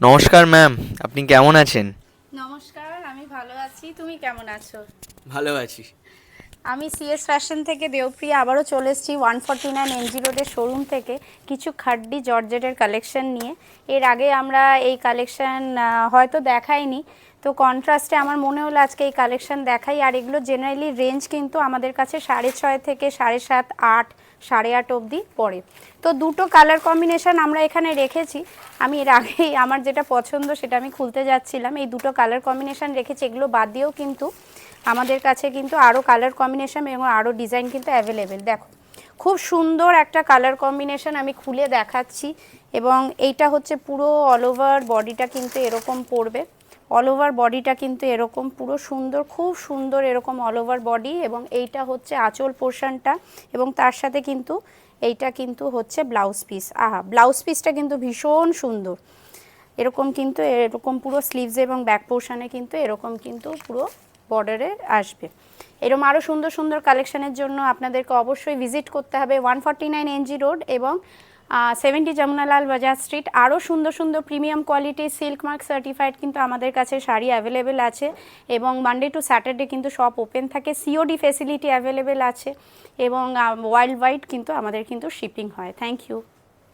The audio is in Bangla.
নমস্কার ম্যাম, আপনি কেমন আছেন? নমস্কার, আমি ভালো আছি। তুমি কেমন আছো? ভালো আছি। আমি সিএস ফ্যাশন থেকে দেবপ্রিয়া আবারও চলে এসেছি 149 এমজি রোডের শোরুম থেকে কিছু খাড্ডি জর্জেটের কালেকশন নিয়ে। এর আগে আমরা এই কালেকশন হয়তো দেখাইনি, তো কন্ট্রাস্টে আমার মনে হলো আজকে এই কালেকশন দেখাই। আর এগুলো জেনারেলি রেঞ্জ কিন্তু আমাদের কাছে 6.5 থেকে 7.5, 8, 8.5 অবধি পড়ে। তো দুটো কালার কম্বিনেশন আমরা এখানে রেখেছি। আমি এর আগেই আমার যেটা পছন্দ সেটা আমি খুলতে যাচ্ছিলাম। এই দুটো কালার কম্বিনেশন রেখেছি, এগুলো বাদ দিয়েও কিন্তু আমাদের কাছে কিন্তু আরও কালার কম্বিনেশন এবং আরও ডিজাইন কিন্তু অ্যাভেলেবেল। দেখো, খুব সুন্দর একটা কালার কম্বিনেশন আমি খুলে দেখাচ্ছি। এবং এইটা হচ্ছে পুরো অল ওভার বডিটা কিন্তু এরকম পড়বে। অল ওভার বডিটা কিন্তু এরকম পুরো সুন্দর, খুব সুন্দর এরকম অল ওভার বডি। এবং এইটা হচ্ছে আঁচল পোর্শনটা এবং তার সাথে কিন্তু এইটা কিন্তু হচ্ছে ব্লাউজ পিস। আহা, ব্লাউজ পিসটা কিন্তু ভীষণ সুন্দর। এরকম কিন্তু এরকম পুরো স্লিভস এবং ব্যাক পোর্শনে কিন্তু এরকম কিন্তু পুরো বর্ডারে আসবে। এরকম আরও সুন্দর সুন্দর কালেকশনের জন্য আপনাদেরকে অবশ্যই ভিজিট করতে হবে 149 এনজি রোড এবং 70 যমুনালাল বাজার স্ট্রিট। আরও সুন্দর সুন্দর premium quality silk mark certified কিন্তু আমাদের কাছে শাড়ি অ্যাভেলেবেল আছে। এবং মানডে টু স্যাটারডে কিন্তু শপ ওপেন থাকে, সিওডি ফেসিলিটি অ্যাভেলেবেল আছে এবং ওয়ার্ল্ড ওয়াইড কিন্তু আমাদের কিন্তু শিপিং হয়। Thank you.